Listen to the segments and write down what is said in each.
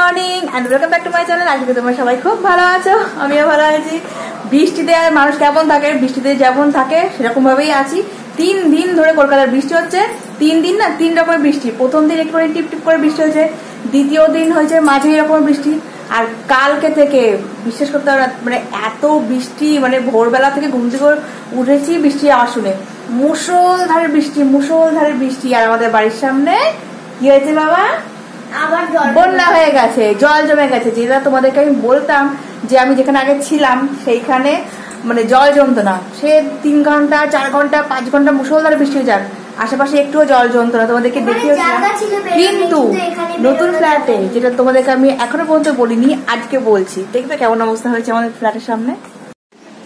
Morning and welcome back to my channel. আজকে তোমরা সবাই খুব ভালো আছো, আমিও ভালো আছি। বৃষ্টিতে আর মানুষ কেমন থাকে, বৃষ্টিতে যেমন থাকে সেরকম ভাবেই আছি। 3 দিন ধরে কলকাতার বৃষ্টি হচ্ছে। 3 দিন না, 3 রকমের বৃষ্টি। প্রথম দিন একটু টিপ টিপ করে বৃষ্টি হয়েছে, দ্বিতীয় দিন হয়েছে মাঝে এরকম বৃষ্টি, আর কালকে থেকে বিশেষ করতে মানে এত বৃষ্টি, মানে ভোরবেলা থেকে ঘুম থেকে উঠেছি বৃষ্টি আওয়াজ শুনে। মুষলধারে বৃষ্টি। আর আমাদের বাড়ির সামনে কি হয়েছে বাবা, আবার বন্যা হয়ে গেছে, জল জমে গেছে। যেটা তোমাদেরকে আমি বলতাম যে আমি যেখানে আগে ছিলাম সেইখানে মানে জল জমতো না। সে 3 ঘন্টা 4 ঘন্টা 5 ঘন্টা মুষলধারে বৃষ্টি হয়ে যাক, আশেপাশে একটুও জল জমতো না। তোমাদেরকে দেখিয়েছিলাম। কিন্তু নতুন ফ্ল্যাটে, যেটা তোমাদেরকে আমি এখনো পর্যন্ত বলিনি, আজকে বলছি, দেখবে কেমন অবস্থা হয়েছে আমাদের ফ্ল্যাটের সামনে।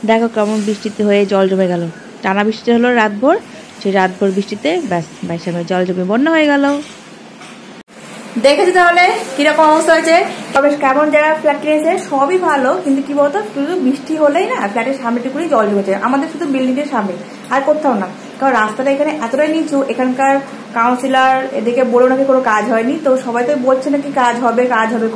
দেখো কেমন বৃষ্টিতে হয়ে জল জমে গেল। টানা বৃষ্টি হলো রাতভর, সেই রাতভর বৃষ্টিতে ব্যাস বাড়ির সামনে জল জমে বন্যা হয়ে গেল। দেখেছি তাহলে কিরকম অবস্থা হয়েছে। তবে কেমন যারা ফ্ল্যাট কিনেছে সবই ভালো, কিন্তু কি বলতো, শুধু বৃষ্টি হলেই না ফ্ল্যাটের সামনেটুকুনি জল জমেছে। আমাদের শুধু বিল্ডিং এর সামনে, আর কোথাও না। কারণ রাস্তাটা এখানে এতটাই নিচু, এখানকার কাউন্সিলর এদিকে বলেও নাকি কোনো কাজ হয়নি। তো সবাই তো বলছে নাকি কাজ হবে,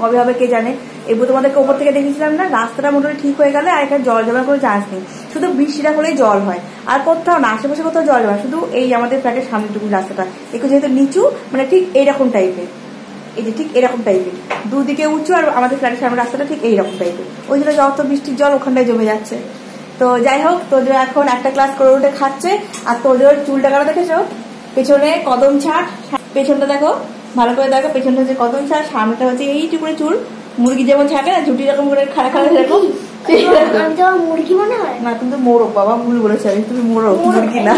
কবে হবে কে জানে। এবার তোমাদেরকে উপর থেকে দেখেছিলাম না, রাস্তাটা মোটামুটি ঠিক হয়ে গেলে আর এখানে জল জমার কোনো চান্স নেই। শুধু বৃষ্টিটা হলেই জল হয়, আর কোথাও না, আশেপাশে কোথাও জল জমা, শুধু এই আমাদের ফ্ল্যাটের সামনেটুকু রাস্তাটা একটু যেহেতু নিচু, মানে ঠিক এইরকম টাইপের, এই যে ঠিক এরকম টাইপের, দুদিকে উঁচু, আর আমাদের ফ্ল্যাটের সামনে রাস্তাটা ঠিক এইরকম টাইপের। ওই জন্য যত বৃষ্টির জল ওখানটায় জমে যাচ্ছে। তো যাই হোক, তোদের এখন একটা ক্লাস করে উঠে খাচ্ছে। আর তোদের চুলটা কাটা দেখেছো, পেছনে কদম ছাট, পেছনটা দেখো ভালো করে দেখো, পেছনটা হচ্ছে কদম ছাট, সামনেটা হচ্ছে এইটুকুনি চুল। মুরগি যেমন ছাটে না, ঝুটি এরকম করে খাড়া খাড়া সেরকম। মুরগি মনে হয় না, তুমি তো মোরগ, বাবা ভুল বলেছে, আমি তুমি মোরগ, মুরগি না।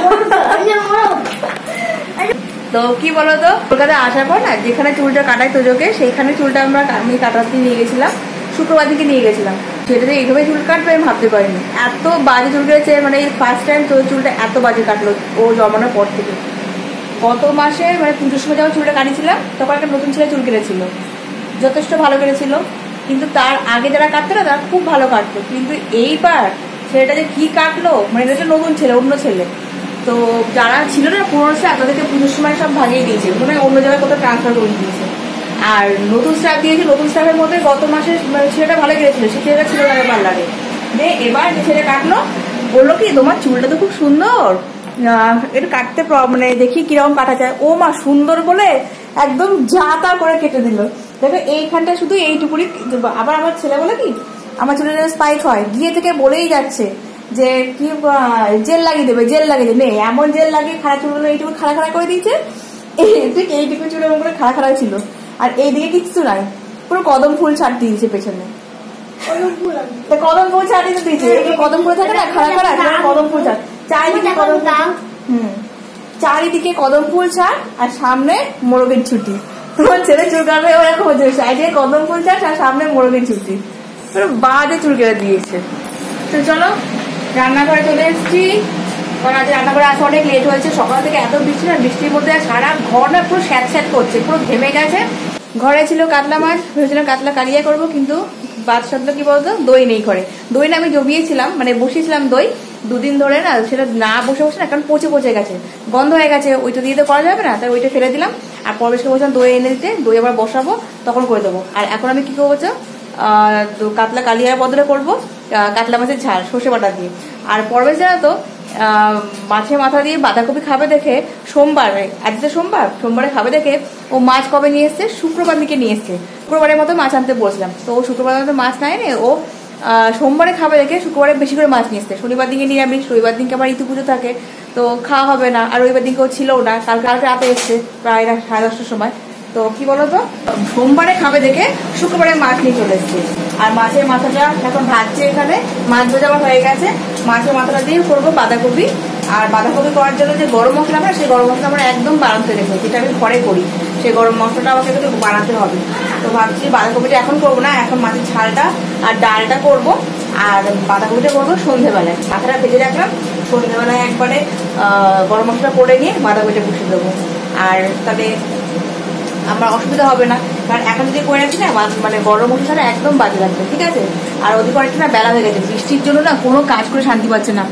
তো কি বলতো, কলকাতায় আসার পর না, যেখানে চুলটা কাটাই তোজোকে, সেইখানে চুলটা আমি কাটাতে নিয়ে গেছিলাম, শুক্রবার দিকে নিয়ে গেছিলাম। সেটাতে এইভাবে চুল কাটবে আমি ভাবতে পারিনি। এত বাজে চুল কেটেছে, মানে এই ফার্স্ট টাইম তোর চুলটা এত বাজে কাটলো ও জমানোর পর থেকে। গত মাসে মানে পুজোর সময় যখন চুলটা কাটিয়েছিলাম, তখন একটা নতুন ছেলে চুল কেটেছিল, যথেষ্ট ভালো কেটেছিল। কিন্তু তার আগে যারা কাটতো না, তারা খুব ভালো কাটতো। কিন্তু এইবার ছেলেটা যে কি কাটলো, মানে এটা নতুন ছেলে, অন্য ছেলে। তো যারা ছিল না পুরোনো স্টাফ, তাদেরকে পুজোর সময় সব ভাগিয়ে দিয়েছে, মানে অন্য জায়গায় কোথাও ট্রান্সফার করে দিয়েছে। আর নতুন স্টাফ দিয়েছে। নতুন স্টাফের মধ্যে গত মাসে ছেলেটা ভালো কেটেছিল, সে ছেলেটা ছিল না পার্লারে। এবার যে ছেলে কাটলো বললো কি, তোমার চুলটা তো খুব সুন্দর, একটু কাটতে মানে দেখি কিরকম কাটা যায়। ও মা, সুন্দর বলে একদম যা তা করে কেটে দিল। দেখো এইখানটা শুধু এইটুকুনি। আবার আমার ছেলে বলে কি, আমার চুলের স্পাইক হয়, গিয়ে থেকে বলেই যাচ্ছে যে কি জেল লাগিয়ে দেবে, নেই এমন জেল লাগিয়ে খাড়া চুলগুলো এইটুকু খাড়া খাড়া করে দিয়েছে। ঠিক এইটুকু চুল এমন করে খাড়া খাড়া ছিল। আর এইদিকে কিচ্ছু নাই, পুরো কদম ফুল ছাড় দিয়েছে পেছনে। কদম ফুল ছাড় দিয়েছে, কদম ফুল থাকে না খাড়া খাড়া, কদম ফুল ছাড় চারিদিকে, চারিদিকে কদম ফুল ছাড়, আর সামনে মোরগের ছুটি। তোমার ছেলে চুল কাটবে ওরকম হচ্ছে, সাইডে কদম ফুল ছাড় আর সামনে মোরগের ছুটি, পুরো বাজে চুল কেটে দিয়েছে। তো চলো রান্নাঘরে চলে এসেছি, কারণ আজ রান্নাঘরে আসা অনেক লেট হয়েছে। সকাল থেকে এত বৃষ্টি না, বৃষ্টির মধ্যে সারা ঘর না পুরো স্যাঁত স্যাঁত করছে, পুরো ঘেমে গেছে। ঘরে ছিল কাতলা মাছ, ভেবেছিলাম কাতলা কালিয়া করবো, কিন্তু বাদ সাধলো কি বলতো, দই নেই ঘরে। দই না আমি জমিয়েছিলাম, মানে বসিয়েছিলাম দই 2 দিন ধরে না, সেটা না বসে না, কারণ পচে গেছে, গন্ধ হয়ে গেছে। ওইটা দিয়ে তো করা যাবে না, তাই ওইটা ফেলে দিলাম। আর পরবেশকে বলছিলাম দই এনে দিতে, দই আবার বসাবো, তখন করে দেবো। আর এখন আমি কি করবো, কাতলা কালিয়ার বদলে করবো কাতলা মাছের ঝাল সর্ষে বাটা দিয়ে। আর পরবেশ জানা তো মাছের মাথা দিয়ে বাঁধাকপি খাবে দেখে, সোমবারে, আজকে সোমবারে খাবে দেখে ও মাছ কবে নিয়ে এসছে, শুক্রবার দিকে নিয়ে এসছে। শুক্রবারের মতো মাছ আনতে বলছিলাম, তো ও শুক্রবারের মতো মাছ নাই নে, ও সোমবারে খাবে দেখে শুক্রবারে বেশি করে মাছ নিয়ে এসছে। শনিবার দিকে নিরামিষ, রবিবার দিনকে আবার ঋতু পুজো থাকে, তো খাওয়া হবে না। আর রবিবার দিনকে ও ছিল না, কালকে রাতে এসছে প্রায় 10:30টার সময়। তো কি বলতো, সোমবারে খাবে দেখে শুক্রবারে মাছ নিয়ে চলে এসছে। আর মাছের মাথাটা এখন ভাজছে, এখানে মাছ ভাজা আমার হয়ে গেছে। মাছের মাথাটা দিয়ে করবো বাঁধাকপি। আর বাঁধাকপি করার জন্য যে গরম মশলা আমরা, সেই গরম মশলা আমরা একদম বানাতে রেখে, যেটা আমি ঘরে করি, সেই গরম মশলাটা আমাকে একটু বানাতে হবে। তো ভাবছি বাঁধাকপিটা এখন করবো না, এখন মাছের ঝালটা আর ডালটা করবো, আর বাঁধাকপিটা করবো সন্ধ্যেবেলায়। মাথাটা ভেজে রাখলাম, সন্ধ্যেবেলায় একবারে গরম মশলা করে নিয়ে বাঁধাকপিটা বসিয়ে দেবো। আর তাহলে আমার অসুবিধা হবে না, কারণ এখন যদি করে রাখি না, মানে গরম মশলাটা একদম বাজে লাগবে, ঠিক আছে। আর ওদিকে অনেকটা না বেলা হয়ে গেছে, বৃষ্টির জন্য না কোনো কাজ করে শান্তি পাচ্ছে না।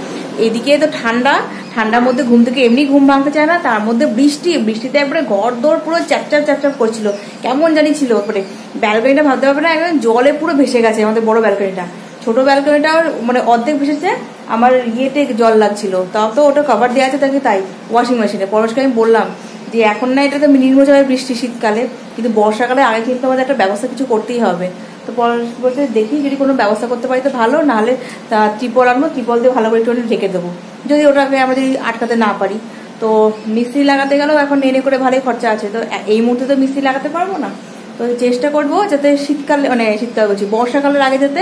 এদিকে তো ঠান্ডা ঠান্ডার মধ্যে ঘুম থেকে এমনি ঘুম ভাঙতে চায় না, তার মধ্যে বৃষ্টিতে একবারে ঘর দৌড় পুরো চ্যাপচ্যাপ করছিল, কেমন জানি ছিল। ওপরে ব্যালকনিটা ভাবতে পারবে না, একদম জলে পুরো ভেসে গেছে। আমাদের বড় ব্যালকনিটা, ছোট ব্যালকনিটা মানে অর্ধেক ভেসেছে, আমার ইয়েতে জল লাগছিল, তাও তো ওটা কভার দেওয়া আছে তাকে, তাই ওয়াশিং মেশিনে। পরশকে আমি বললাম যে এখন না এটা তো নির্মূল হয় বৃষ্টি শীতকালে, কিন্তু বর্ষাকালে আগে কিন্তু আমাদের একটা ব্যবস্থা কিছু করতেই হবে। তো পরশ বলতে দেখি যদি কোনো ব্যবস্থা করতে পারি তো ভালো, নাহলে তা ত্রিপল আনবো, ত্রিপল দিয়ে ভালো করে একটু ঢেকে দেবো যদি ওটাকে আমরা যদি আটকাতে না পারি। তো মিস্ত্রি লাগাতে গেলেও এখন এনে করে ভালোই খরচা আছে, তো এই মুহূর্তে তো মিস্ত্রি লাগাতে পারবো না। তো চেষ্টা করবো যাতে শীতকালে মানে শীতকাল বলছি বর্ষাকালের আগে যাতে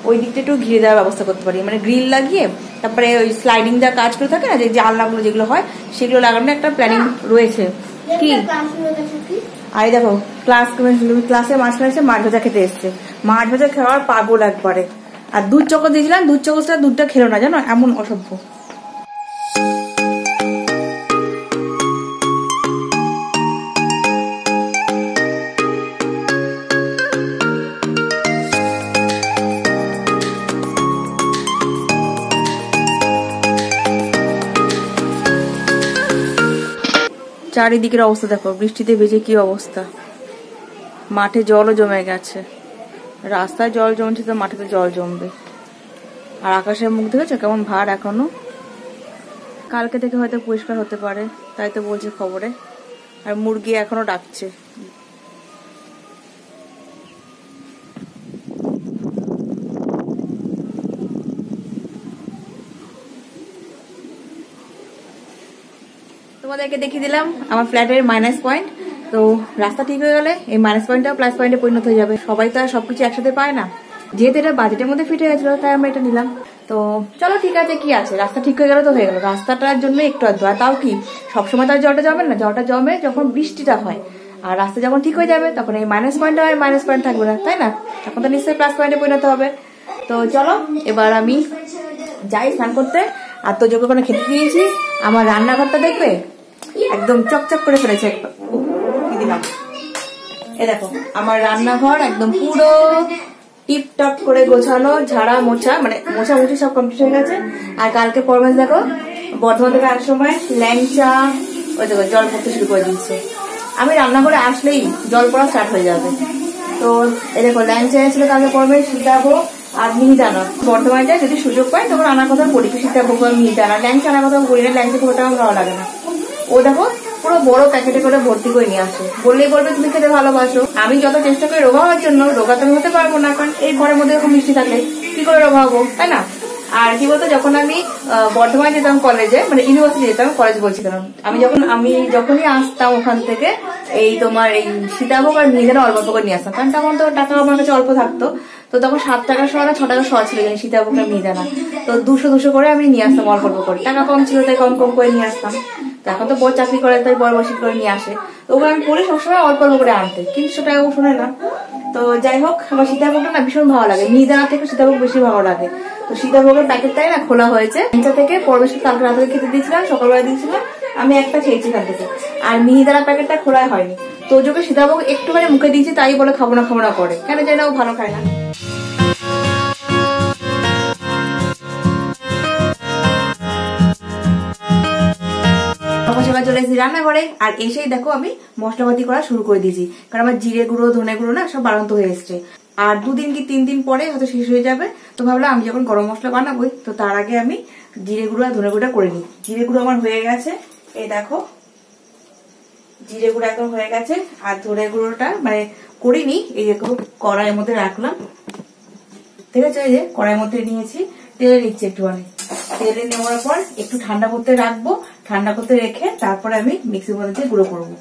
ওই দিকটা একটু ঘিরে দেওয়ার ব্যবস্থা করতে পারি, মানে গ্রিল লাগিয়ে তারপরে ওই স্লাইডিং যা কাজগুলো থাকে না, যে জানলাগুলো যেগুলো হয় সেগুলো লাগানোর একটা প্ল্যানিং রয়েছে। কি আরে দেখো ক্লাসে মাঝখানে এসে মাছ ভাজা খেতে এসছে, মাছ ভাজা খাওয়ার পাগল একবারে। আর দুধ চকো দিয়েছিলাম, দুধটা খেলো না জানো, এমন অসভ্য। চারিদিকের অবস্থা দেখো, বৃষ্টিতে ভেজে কি অবস্থা, মাঠে জলও জমে গেছে, রাস্তায় জল জমছে তো মাঠেতে জল জমবে। আর আকাশের মুখ দেখেছো কেমন ভার এখনো, কালকে থেকে হয়তো পরিষ্কার হতে পারে, তাই তো বলছে খবরে। আর মুরগি এখনো ডাকছে। তোমাদেরকে দেখিয়ে দিলাম আমার ফ্ল্যাটের মাইনাস পয়েন্ট। তো রাস্তা ঠিক হয়ে গেলে এই মাইনাস পয়েন্টটা প্লাস পয়েন্টে পরিণত হয়ে যাবে। সবাই তো আর সবকিছু একসাথে পায় না, যেহেতু এটা বাজেটের মধ্যে ফিট হয়ে গেছিল তাই আমরা এটা নিলাম। তো চলো ঠিক আছে, কি আছে, রাস্তা ঠিক হয়ে গেল তো হয়ে গেল। রাস্তাটার জন্য একটু আধটু, আর তাও কি সবসময় তার জলটা জমে না, জলটা জমে যখন বৃষ্টিটা হয়। আর রাস্তা যখন ঠিক হয়ে যাবে তখন এই মাইনাস পয়েন্ট হয়, মাইনাস পয়েন্ট থাকবে না, তাই না? তখন তো নিশ্চয়ই প্লাস পয়েন্টে পরিণত হবে। তো চলো এবার আমি যাই স্নান করতে। আর তো যোগ্য করে খেতে দিয়েছি, আমার রান্নাঘরটা দেখবে একদম চকচক করে ফেলেছে। কি দিলাম এ দেখো, আমার রান্নাঘর একদম পুরো টিপটপ করে গোছানো, ঝাড়া মোছা, মানে মোছামুছি সব কমপ্লিট হয়ে গেছে। আর কালকে পরমেশ দেখো বর্ধমান থেকে আসার সময় ল্যাংচা ওই দেখো জল পড়তে শুরু করে দিচ্ছে। আমি রান্নাঘরে আসলেই জল পড়া স্টার্ট হয়ে যাবে। তো এই দেখো ল্যাংচা এনেছিল কালকে পরমেশ, সীতাভোগ আর মিহিদানা। বর্ধমানে যায় যদি সুযোগ পাই তখন আনার কথা বলি, সীতাভোগ আর মিহিদানা। ল্যাংচা আনার কথা বলি না, ল্যাংচা খুব একটা ভালো লাগে না। ও দেখো পুরো বড় প্যাকেটে করে ভর্তি করে নিয়ে আসে, বললেই বলবে তুমি খেতে ভালোবাসো। আমি যত চেষ্টা করি রোগা হওয়ার জন্য, রোগা তো হতে পারবো না, কারণ এই ঘরের মধ্যে এরকম মিষ্টি থাকলে কি করে রোগা হবো, তাই না? আর কি বলতো, যখন আমি বর্ধমানে যেতাম কলেজে, মানে ইউনিভার্সিটি যেতাম, কলেজ বলছিলাম, আমি যখনই আসতাম ওখান থেকে এই তোমার এই সীতাভোগ আর মিহিদানা অল্প অল্প করে নিয়ে আসতাম, কারণ তখন তো টাকা আমার কাছে অল্প থাকতো। তো তখন 7 টাকার শোয়া না 6 টাকা শোয়া ছিল সীতাভোগ আর মিহিদানা। তো 200 করে আমি নিয়ে আসতাম অল্প অল্প করে, টাকা কম ছিল তাই কম কম করে নিয়ে আসতাম। এখন তো বড় চাকরি করে তাই বড় বসি করে নিয়ে আসে, তো ওগুলো আমি পরে সবসময় অল্প অল্প করে আনতে, কিন্তু সেটা ও শোনে না। তো যাই হোক, আমার সীতাভোগটা না ভীষণ ভালো লাগে, মিহিদানা থেকে সীতাভোগ বেশি ভালো লাগে। তো সীতাভোগের প্যাকেটটাই না খোলা হয়েছে, নিচে থেকে পরবেশকে কালকে রাতে খেতে দিয়েছিলাম, সকালবেলা দিয়েছিলাম, আমি একটা খেয়েছি কাল থেকে। আর মিহিদানা প্যাকেটটা খোলা হয়নি। তো ওকে সীতাভোগ একটুখানি মুখে দিয়েছি, তাই বলে খাবো না করে, কেন জানি না ও ভালো খায় না। চলে এসেছি রান্নাঘরে, আর এসেই দেখো আমি মশলাপাতি করা শুরু করে দিয়েছি, কারণ আমার জিরে গুঁড়ো ধনে গুঁড়ো না সব বাড়ন্ত হয়ে এসছে। আর 2 দিন কি 3 দিন পরে হয়তো শেষ হয়ে যাবে। তো ভাবলাম আমি যখন গরম মশলা বানাবোই তো তার আগে আমি জিরে গুঁড়ো আর ধনে গুঁড়োটা করে নিই। জিরে গুঁড়ো আমার হয়ে গেছে, এই দেখো জিরে গুঁড়ো একদম হয়ে গেছে। আর ধনে গুঁড়োটা মানে করিনি, এই দেখো কড়াইয়ের মধ্যে রাখলাম, ঠিক আছে? এই যে কড়াইয়ের মধ্যে নিয়েছি, তেলে নিচ্ছি একটুখানি। তেলে নেওয়ার পর একটু ঠান্ডা করতে রাখবো, ঠান্ডা করতে রেখে তারপরে আমি মিক্সির মধ্যে দিয়ে গুঁড়ো করবো।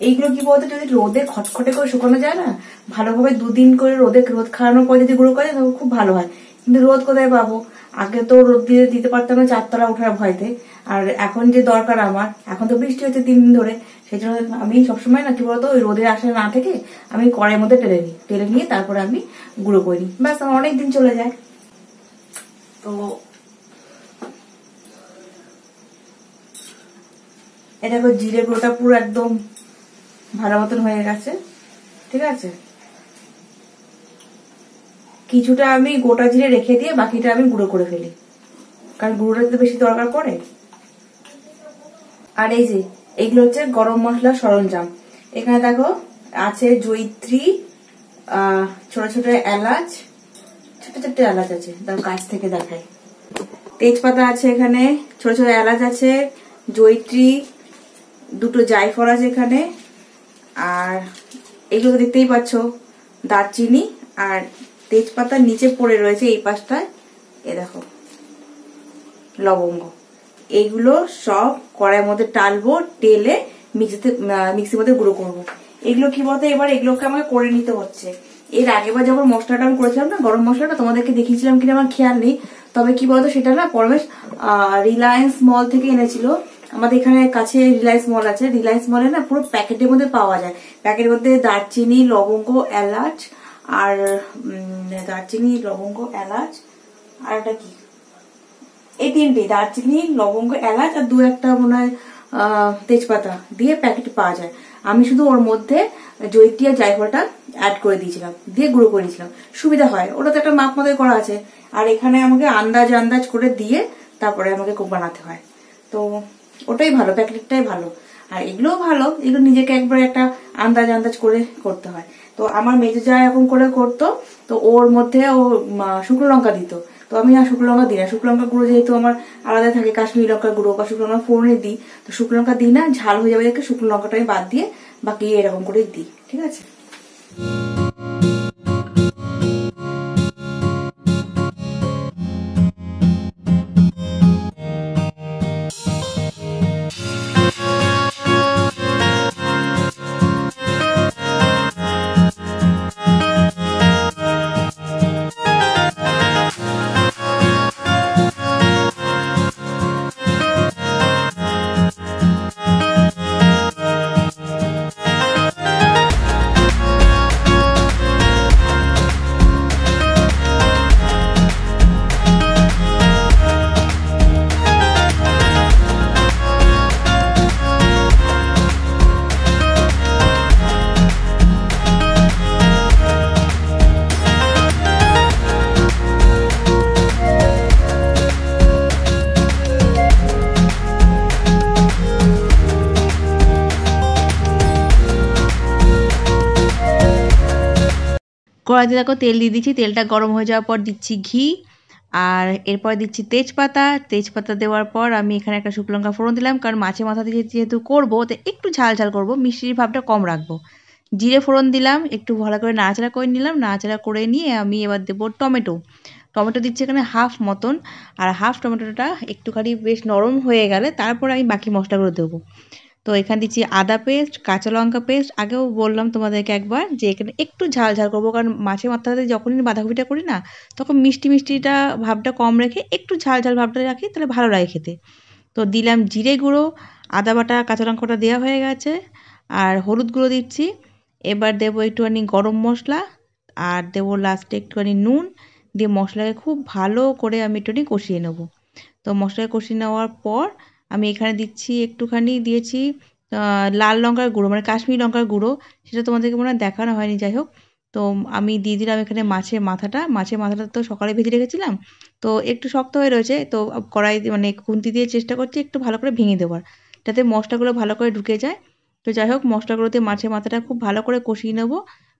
এইগুলো কি বলতো, যদি রোদে খটখটে করে শুকানো যায় না ভালোভাবে, 2 দিন করে রোদ খাওয়ানোর পর যদি গুঁড়ো করে তখন খুব ভালো হয়। কিন্তু রোদ কোথায় পাবো, আগে তো রোদ দিতে পারতাম না 4 তলা ওঠার ভয়তে। আর এখন যে দরকার আমার, এখন তো বৃষ্টি হচ্ছে 3 দিন ধরে, সেই জন্য আমি সবসময় না কি বলতো ওই রোদের আশায় না থেকে আমি কড়াইয়ের মধ্যে টেলে নিয়ে তারপরে আমি গুঁড়ো করি, ব্যাস আমার অনেক দিন চলে যায়। তো এটা দেখো জিরে গুঁড়োটা পুরো একদম ভালো মতন হয়ে গেছে, ঠিক আছে? কিছুটা আমি গোটা জিরে রেখে দিয়ে বাকিটা আমি গুঁড়ো করে ফেলি, কারণ গুঁড়োটা তো বেশি দরকার পড়ে। আর এই যে এগুলো হচ্ছে গরম মশলা সরঞ্জাম। এখানে দেখো আছে জয়িত্রী, ছোট ছোট এলাচ, ছোট ছোট এলাচ আছে, দেখো কাছ থেকে দেখাই। তেজপাতা আছে এখানে, ছোট ছোট এলাচ আছে, জয়িত্রী, দুটো জায়ফল আছে এখানে, আর এগুলো দেখতেই পাচ্ছ দারচিনি, আর তেজপাতা নিচে পড়ে রয়েছে এই পাশটায়, এ দেখো লবঙ্গ। এইগুলো সব কড়াইয়ের মধ্যে টালবো, টেলে মিক্সির মধ্যে গুঁড়ো করবো। এগুলো কি বলতো, এবার এগুলোকে আমাকে করে নিতে হচ্ছে। এর আগেবার যখন মশলাটা আমি করেছিলাম না, গরম মশলাটা তোমাদেরকে দেখিয়েছিলাম কিনা আমার খেয়াল নেই, তবে কি বলতো সেটা না পরমেশ রিলায়েন্স মল থেকে এনেছিল। আমাদের এখানে কাছে রিলায়েন্স মল আছে, রিলায়েন্স মলে না পুরো প্যাকেটের মধ্যে পাওয়া যায়। প্যাকেটের মধ্যে দারচিনি, লবঙ্গ, এলাচ, আর দারচিনি, লবঙ্গ, এলাচ, আর একটা কি, এই তিনটে, দারচিনি, লবঙ্গ, এলাচ, আর দু একটা মনে হয় তেজপাতা দিয়ে প্যাকেটে পাওয়া যায়। আমি শুধু ওর মধ্যে জয়িত্রী আর জায়ফলটা অ্যাড করে দিয়েছিলাম, দিয়ে গুঁড়ো করে দিয়েছিলাম, সুবিধা হয়, ওটা তো একটা মাপ মতো করা আছে। আর এখানে আমাকে আন্দাজ করে দিয়ে তারপরে আমাকে বানাতে হয়, তো ওটাই ভালো, প্যাকেটটাই ভালো। আর এগুলোও ভালো, এগুলো নিজেকে একবারে একটা আন্দাজ করে করতে হয়। তো আমার মেজো যা এরকম করে করতো, তো ওর মধ্যে ও শুকনো লঙ্কা দিত, তো আমি আর শুকনো লঙ্কা দিই না। শুকনো লঙ্কা গুঁড়ো যেহেতু আমার আলাদা থাকে, কাশ্মীরি লঙ্কার গুঁড়ো বা শুকনো লঙ্কা ফোড়নে দিই, তো শুকনো লঙ্কা দিই না, ঝাল হয়ে যাবে দেখে শুকনো লঙ্কাটা আমি বাদ দিয়ে বাকি এরকম করে দিই, ঠিক আছে। কড়াইতে দেখো তেল দিয়ে দিচ্ছি, তেলটা গরম হয়ে যাওয়ার পর দিচ্ছি ঘি, আর এরপর দিচ্ছি তেজপাতা দেওয়ার পর আমি এখানে একটা শুকনো লঙ্কা ফোড়ন দিলাম, কারণ মাছের মাথা দিয়ে যেহেতু করবো তো একটু ঝাল করবো, মিষ্টির ভাবটা কম রাখবো। জিরে ফোড়ন দিলাম, একটু ভালো করে নাড়াচাড়া করে নিলাম, নাড়াচাড়া করে নিয়ে আমি এবার দেবো টমেটো দিচ্ছি এখানে হাফ মতন, আর হাফ টমেটোটা একটুখানি বেশ নরম হয়ে গেলে তারপর আমি বাকি মশলাগুলো দেবো। তো এখানে দিচ্ছি আদা পেস্ট, কাঁচা লঙ্কা পেস্ট, আগেও বললাম তোমাদেরকে একবার যে এখানে একটু ঝাল করবো, কারণ মাছের মাথাতে যখনই বাঁধাকপিটা করি না, তখন মিষ্টিটা ভাবটা কম রেখে একটু ঝাল ভাবটা রাখি, তাহলে ভালো লাগে খেতে। তো দিলাম জিরে গুঁড়ো, আদা বাটা, কাঁচা লঙ্কাটা দেওয়া হয়ে গেছে, আর হলুদ গুঁড়ো দিচ্ছি। এবার দেবো একটুখানি গরম মশলা, আর দেবো লাস্টে একটুখানি নুন, দিয়ে মশলাকে খুব ভালো করে আমি একটুখানি কষিয়ে নেবো। তো মশলাকে কষিয়ে নেওয়ার পর আমি এখানে দিয়েছি লাল লঙ্কার গুঁড়ো, মানে কাশ্মীরি লঙ্কার গুঁড়ো, সেটা তোমাদেরকে মনে হয় দেখানো হয়নি, যাই হোক। তো আমি দিয়ে দিলাম এখানে মাছের মাথাটা তো সকালে ভেজে রেখেছিলাম, তো একটু শক্ত হয়ে রয়েছে, তো কড়াই মানে খুন্তি দিয়ে চেষ্টা করছি একটু ভালো করে ভেঙে দেওয়ার, যাতে মশলাগুলো ভালো করে ঢুকে যায়। তো যাই হোক, মশলাগুলোতে মাছের মাথাটা খুব ভালো করে কষিয়ে নেবো,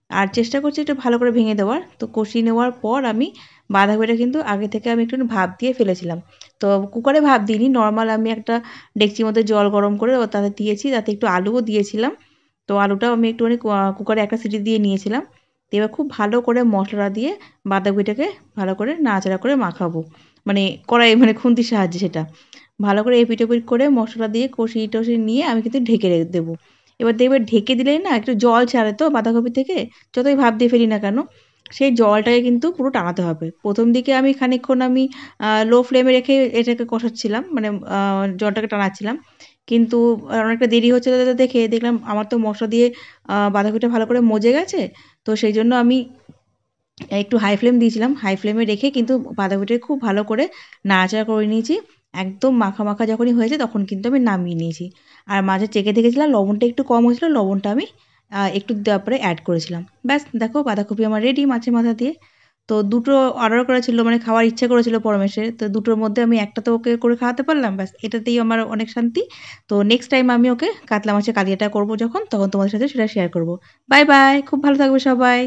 আর চেষ্টা করছি একটু ভালো করে ভেঙে দেওয়ার। তো কষিয়ে নেওয়ার পর আমি বাঁধাকপিটা কিন্তু আগে থেকে আমি একটু ভাপ দিয়ে ফেলেছিলাম, তো কুকারে ভাপ দিইনি, নর্মাল আমি একটা ডেকচির মধ্যে জল গরম করে তাতে দিয়েছি, তাতে একটু আলুও দিয়েছিলাম। তো আলুটাও আমি একটুখানি কুকারে একটা সিটি দিয়ে নিয়েছিলাম। তো এবার খুব ভালো করে মশলাটা দিয়ে বাঁধাকপিটাকে ভালো করে নাড়াচাড়া করে মাখাবো, মানে কড়াই মানে খুন্তির সাহায্যে সেটা ভালো করে এপিট ওপিট করে মশলা দিয়ে কষিয়ে নিয়ে আমি কিন্তু ঢেকে দেবো। এবার দেখবে ঢেকে দিলেই না একটু জল ছাড়ে তো বাঁধাকপি থেকে, যতই ভাপ দিয়ে ফেলি না কেন, সেই জলটাকে কিন্তু পুরো টানাতে হবে। প্রথম দিকে আমি খানিকক্ষণ লো ফ্লেমে রেখে এটাকে কষাচ্ছিলাম, মানে জলটাকে টানাচ্ছিলাম, কিন্তু অনেকটা দেরি হচ্ছে দেখে দেখলাম আমার তো মশলা দিয়ে বাঁধাকপিটা ভালো করে মজে গেছে। তো সেই জন্য আমি একটু হাই ফ্লেম দিয়েছিলাম, হাই ফ্লেমে রেখে কিন্তু বাঁধাকপিটাকে খুব ভালো করে নাড়াচাড়া করে নিয়েছি। একদম মাখা যখনই হয়েছে তখন কিন্তু আমি নামিয়ে নিয়েছি। আর মাঝে চেখে দেখেছিলাম লবণটা একটু কম হয়েছিল, লবণটা আমি একটু দেওয়ার পরে অ্যাড করেছিলাম। ব্যাস দেখো বাঁধাকপি আমার রেডি মাছের মাথা দিয়ে। তো দুটো অর্ডার করা ছিল, মানে খাওয়ার ইচ্ছা করেছিল পরমেশের। তো দুটোর মধ্যে আমি একটা তো ওকে করে খাওয়াতে পারলাম, ব্যাস এটাতেই আমার অনেক শান্তি। তো নেক্সট টাইম আমি ওকে কাতলা মাছের কালিয়াটা করব যখন, তখন তোমাদের সাথে সেটা শেয়ার করব। বাই বাই, খুব ভালো থাকবে সবাই।